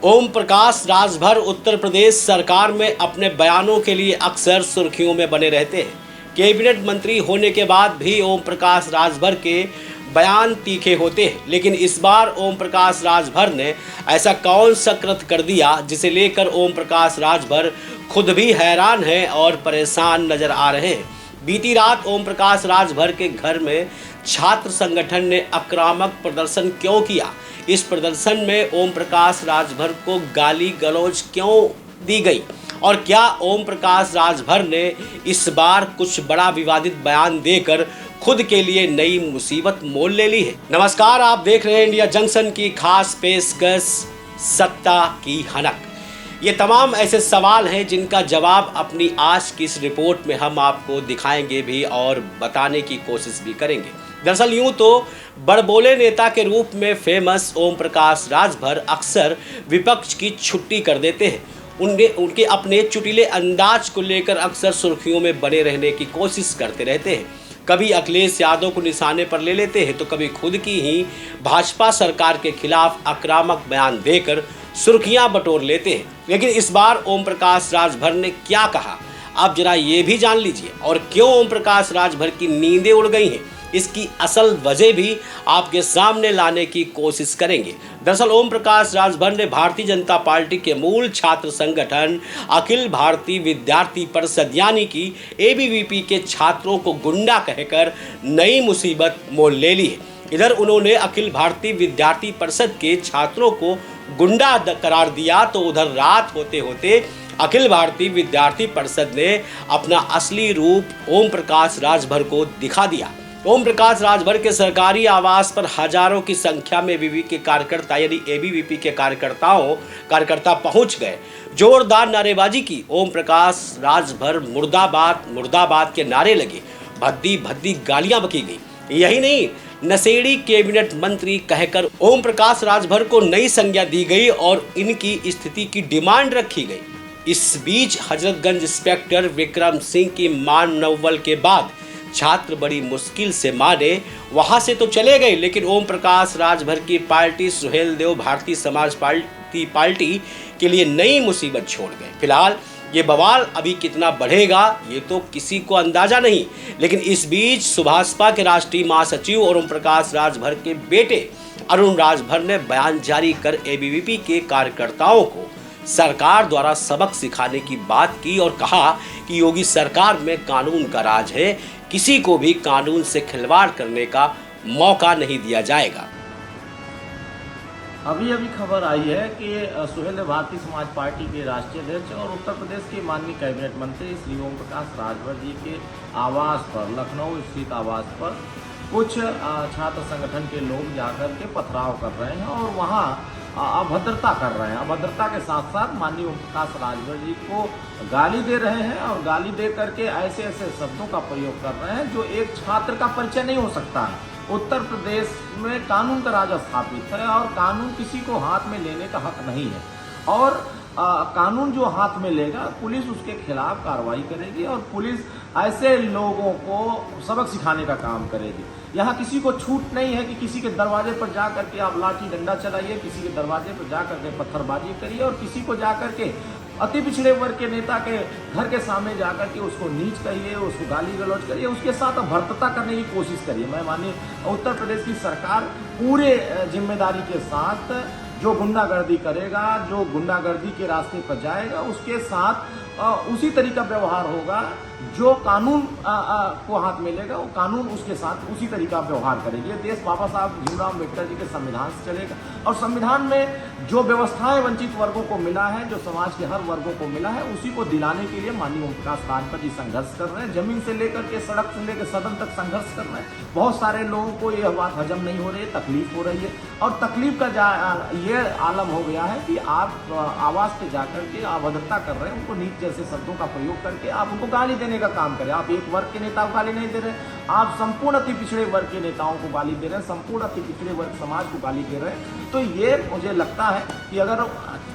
ओम प्रकाश राजभर उत्तर प्रदेश सरकार में अपने बयानों के लिए अक्सर सुर्खियों में बने रहते हैं। कैबिनेट मंत्री होने के बाद भी ओम प्रकाश राजभर के बयान तीखे होते हैं, लेकिन इस बार ओम प्रकाश राजभर ने ऐसा कौन सा कृत्य कर दिया जिसे लेकर ओम प्रकाश राजभर खुद भी हैरान हैं और परेशान नजर आ रहे हैं। बीती रात ओम प्रकाश राजभर के घर में छात्र संगठन ने आक्रामक प्रदर्शन क्यों किया? इस प्रदर्शन में ओम प्रकाश राजभर को गाली गलौज क्यों दी गई? और क्या ओम प्रकाश राजभर ने इस बार कुछ बड़ा विवादित बयान देकर खुद के लिए नई मुसीबत मोल ले ली है? नमस्कार, आप देख रहे हैं इंडिया जंक्शन की खास पेशकश सत्ता की हनक। ये तमाम ऐसे सवाल हैं जिनका जवाब अपनी आज की इस रिपोर्ट में हम आपको दिखाएंगे भी और बताने की कोशिश भी करेंगे। दरअसल यूं तो बड़बोले नेता के रूप में फेमस ओम प्रकाश राजभर अक्सर विपक्ष की छुट्टी कर देते हैं। उनके अपने चुटीले अंदाज को लेकर अक्सर सुर्खियों में बने रहने की कोशिश करते रहते हैं। कभी अखिलेश यादव को निशाने पर ले लेते हैं तो कभी खुद की ही भाजपा सरकार के खिलाफ आक्रामक बयान देकर सुर्खियां बटोर लेते हैं। लेकिन इस बार ओम प्रकाश राजभर ने क्या कहा, आप जरा ये भी जान लीजिए। और क्यों ओम प्रकाश राजभर की नींदें उड़ गई हैं, इसकी असल वजह भी आपके सामने लाने की कोशिश करेंगे। दरअसल ओम प्रकाश राजभर ने भारतीय जनता पार्टी के मूल छात्र संगठन अखिल भारतीय विद्यार्थी परिषद यानी कि एबीवीपी के छात्रों को गुंडा कहकर नई मुसीबत मोल ले ली है। इधर उन्होंने अखिल भारतीय विद्यार्थी परिषद के छात्रों को गुंडा करार दिया, तो उधर रात होते होते अखिल भारतीय विद्यार्थी परिषद ने अपना असली रूप ओम प्रकाश राजभर को दिखा दिया। ओम प्रकाश राजभर के सरकारी आवास पर हजारों की संख्या में एबीवीपी के कार्यकर्ता यानी एबीवीपी के कार्यकर्ता पहुंच गए। जोरदार नारेबाजी की। ओम प्रकाश राजभर मुर्दाबाद मुर्दाबाद के नारे लगे। भद्दी भद्दी गालियां बकी गई। यही नहीं, नशेड़ी कैबिनेट मंत्री कहकर ओम प्रकाश राजभर को नई संज्ञा दी गई और इनकी स्थिति की डिमांड रखी गई। इस बीच हजरतगंज इंस्पेक्टर विक्रम सिंह की मानवबल के बाद छात्र बड़ी मुश्किल से माने वहां से तो चले गए, लेकिन ओम प्रकाश राजभर की पार्टी सुहेलदेव भारतीय समाज पार्टी के लिए नई मुसीबत छोड़ गए। फिलहाल ये बवाल अभी कितना बढ़ेगा ये तो किसी को अंदाजा नहीं, लेकिन इस बीच सुभाषपा के राष्ट्रीय महासचिव और ओम प्रकाश राजभर के बेटे अरुण राजभर ने बयान जारी कर एबीवीपी के कार्यकर्ताओं को सरकार द्वारा सबक सिखाने की बात की और कहा कि योगी सरकार में कानून का राज है, किसी को भी कानून से खिलवाड़ करने का मौका नहीं दिया जाएगा। अभी खबर आई है कि सुहेलदेव भारतीय समाज पार्टी के राष्ट्रीय अध्यक्ष और उत्तर प्रदेश के माननीय कैबिनेट मंत्री श्री ओम प्रकाश राजभर जी के आवास पर, लखनऊ स्थित आवास पर कुछ छात्र संगठन के लोग जाकर के पथराव कर रहे हैं और वहां अभद्रता कर रहे हैं। अभद्रता के साथ साथ माननीय ओम प्रकाश राजभर जी को गाली दे रहे हैं और गाली दे करके ऐसे ऐसे शब्दों का प्रयोग कर रहे हैं जो एक छात्र का परिचय नहीं हो सकता है। उत्तर प्रदेश में कानून का राज स्थापित है और कानून किसी को हाथ में लेने का हक नहीं है और कानून जो हाथ में लेगा पुलिस उसके खिलाफ कार्रवाई करेगी और पुलिस ऐसे लोगों को सबक सिखाने का काम करेगी। यहाँ किसी को छूट नहीं है कि किसी के दरवाजे पर जा करके आप लाठी डंडा चलाइए, किसी के दरवाजे पर जा करके पत्थरबाजी करिए और किसी को जा करके अति पिछड़े वर्ग के नेता के घर के सामने जाकर के उसको नीच कहिए, उसको गाली गलौज करिए, उसके साथ भर्तता करने की कोशिश करिए। मैं मानिए उत्तर प्रदेश की सरकार पूरे जिम्मेदारी के साथ जो गुंडागर्दी करेगा, जो गुंडागर्दी के रास्ते पर जाएगा, उसके साथ उसी तरीका व्यवहार होगा। जो कानून को हाथ में लेगा वो कानून उसके साथ उसी तरीका व्यवहार करेगी। देश बाबा साहब भीमराव अम्बेडकर जी के संविधान से चलेगा और संविधान में जो व्यवस्थाएं वंचित वर्गों को मिला है, जो समाज के हर वर्गों को मिला है, उसी को दिलाने के लिए माननीय ओम प्रकाश राजभर जी संघर्ष कर रहे हैं। जमीन से लेकर के सड़क से लेकर सदन तक संघर्ष कर रहे हैं। बहुत सारे लोगों को यह बात हजम नहीं हो रही है, तकलीफ हो रही है और तकलीफ का ये आलम हो गया है कि आप आवाज पे जाकर के अभद्रता कर रहे हैं, उनको नीच जैसे शब्दों का प्रयोग करके आप उनको गाली देने का काम करें। आप एक वर्ग के नेता को गाली नहीं दे रहे, आप संपूर्ण अति पिछड़े वर्ग के नेताओं को गाली दे रहे हैं, संपूर्ण अति पिछड़े वर्ग समाज को गाली दे रहे हैं। तो तो ये मुझे लगता है कि अगर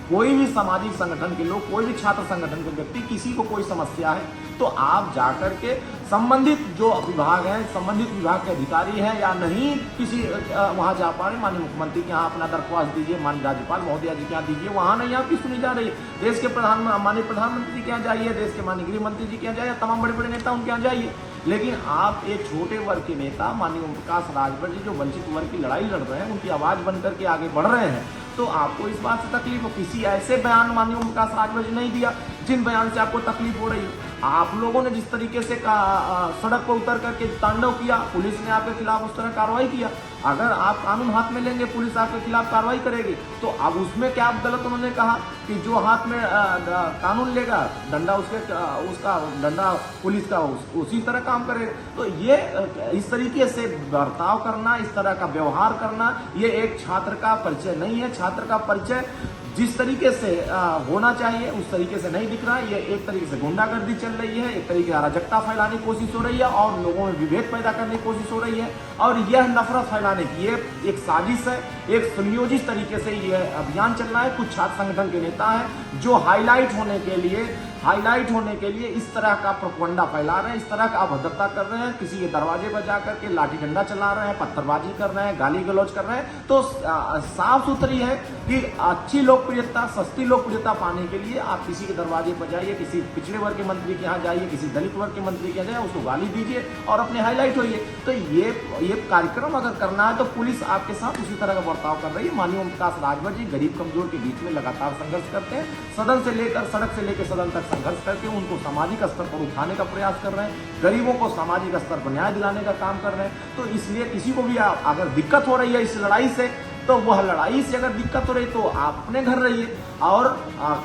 कोई भी सामाजिक संगठन के लोग, कोई भी छात्र संगठन के व्यक्ति, किसी को कोई समस्या है तो आप जाकर के संबंधित जो विभाग हैं, संबंधित विभाग के अधिकारी हैं या नहीं किसी वहाँ जा पा रहे, माननीय मुख्यमंत्री के यहाँ अपना दरख्वास्त दीजिए, माननीय राज्यपाल महोदया जी के यहाँ दीजिए, वहाँ नहीं आपकी सुनी जा रही। देश के माननीय प्रधानमंत्री के यहाँ जाइए, देश के माननीय गृह मंत्री जी के यहाँ जाइए, तमाम बड़े बड़े नेता उनके यहाँ जाइए, लेकिन आप एक छोटे वर्ग के नेता माननीय ओम प्रकाश राजभर जी जो वंचित वर्ग की लड़ाई लड़ रहे हैं, उनकी आवाज़ बनकर के आगे बढ़ रहे हैं, तो आपको इस बात से तकलीफ हो। किसी ऐसे बयान माननीय ओम प्रकाश राजभर जी नहीं दिया जिन बयान से आपको तकलीफ हो रही हो। आप लोगों ने जिस तरीके से सड़क पर उतर करके तांडव किया, पुलिस ने आपके खिलाफ उस तरह कार्रवाई किया। अगर आप कानून हाथ में लेंगे, पुलिस आपके खिलाफ कार्रवाई करेगी, तो अब उसमें क्या आप गलत उन्होंने कहा कि जो हाथ में कानून लेगा, डंडा उसका डंडा पुलिस का उसी तरह काम करेगा। तो ये इस तरीके से बर्ताव करना, इस तरह का व्यवहार करना, ये एक छात्र का परिचय नहीं है। छात्र का परिचय जिस तरीके से होना चाहिए उस तरीके से नहीं दिख रहा है। ये एक तरीके से गुंडागर्दी चल रही है, एक तरीके से अराजकता फैलाने की कोशिश हो रही है और लोगों में विभेद पैदा करने की कोशिश हो रही है, और यह नफरत फैलाने की ये एक साजिश है। एक सुनियोजित तरीके से यह अभियान चल रहा है। कुछ छात्र संगठन के नेता हैं जो हाईलाइट होने के लिए इस तरह का प्रोपगंडा फैला रहे हैं, इस तरह का अभद्रता कर रहे हैं, किसी के दरवाजे पर जाकर के लाठी डंडा चला रहे हैं, पत्थरबाजी कर रहे हैं, गाली गलौज कर रहे हैं। तो साफ सुथरी है कि अच्छी लोकप्रियता, सस्ती लोकप्रियता पाने के लिए आप किसी के दरवाजे पर जाइए, किसी पिछड़े वर्ग के मंत्री के यहाँ जाइए, किसी दलित वर्ग के मंत्री के यहाँ जाइए, उसको गाली दीजिए और अपने हाईलाइट होइए। तो ये कार्यक्रम अगर करना है तो पुलिस आपके साथ उसी तरह का बर्ताव कर रही है। माननीय ओम प्रकाश राजभर जी गरीब कमजोर के बीच में लगातार संघर्ष करते हैं, सदन से लेकर सड़क से लेकर सदन तक संघर्ष करके उनको सामाजिक स्तर पर उठाने का प्रयास कर रहे हैं, गरीबों को सामाजिक स्तर पर न्याय दिलाने का काम कर रहे हैं। तो इसलिए किसी को भी अगर दिक्कत हो रही है इस लड़ाई से, तो वह लड़ाई से अगर दिक्कत हो रही तो आप अपने घर रहिए और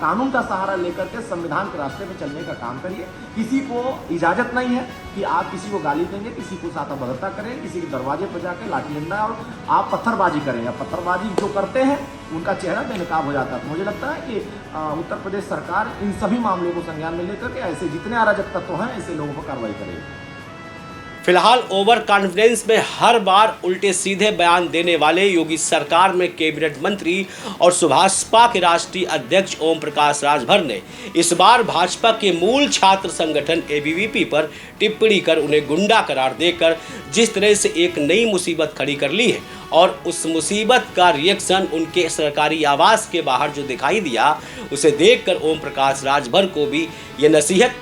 कानून का सहारा लेकर के संविधान के रास्ते पे चलने का काम करिए। किसी को इजाजत नहीं है कि आप किसी को गाली देंगे, किसी को साथ अभद्रता करें, किसी के दरवाजे पर जाकर लाठी डंडा और आप पत्थरबाजी करेंगे। पत्थरबाजी जो करते हैं उनका चेहरा बेनकाब हो जाता है। तो मुझे लगता है कि उत्तर प्रदेश सरकार इन सभी मामलों को संज्ञान में लेकर के ऐसे जितने अराजक तत्व हैं ऐसे लोगों पर कार्रवाई करेगी। फिलहाल ओवर कॉन्फिडेंस में हर बार उल्टे सीधे बयान देने वाले योगी सरकार में कैबिनेट मंत्री और सुभाषपा के राष्ट्रीय अध्यक्ष ओम प्रकाश राजभर ने इस बार भाजपा के मूल छात्र संगठन एबीवीपी पर टिप्पणी कर उन्हें गुंडा करार देकर जिस तरह से एक नई मुसीबत खड़ी कर ली है, और उस मुसीबत का रिएक्शन उनके सरकारी आवास के बाहर जो दिखाई दिया, उसे देखकर ओम प्रकाश राजभर को भी ये नसीहत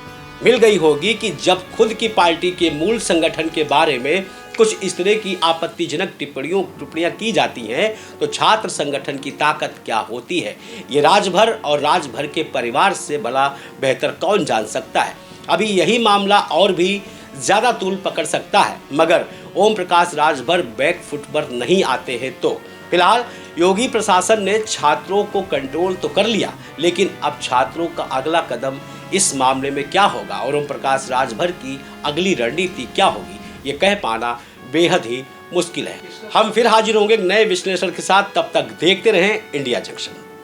मिल गई होगी कि जब खुद की पार्टी के मूल संगठन के बारे में कुछ इस तरह की आपत्तिजनक टिप्पणियां की जाती हैं तो छात्र संगठन की ताकत क्या होती है, ये राजभर और राजभर के परिवार से बड़ा बेहतर कौन जान सकता है। अभी यही मामला और भी ज़्यादा तूल पकड़ सकता है, मगर ओम प्रकाश राजभर बैक फुट पर नहीं आते हैं। तो फिलहाल योगी प्रशासन ने छात्रों को कंट्रोल तो कर लिया, लेकिन अब छात्रों का अगला कदम इस मामले में क्या होगा और ओम प्रकाश राजभर की अगली रणनीति क्या होगी, ये कह पाना बेहद ही मुश्किल है। हम फिर हाजिर होंगे नए विश्लेषण के साथ, तब तक देखते रहें इंडिया जंक्शन।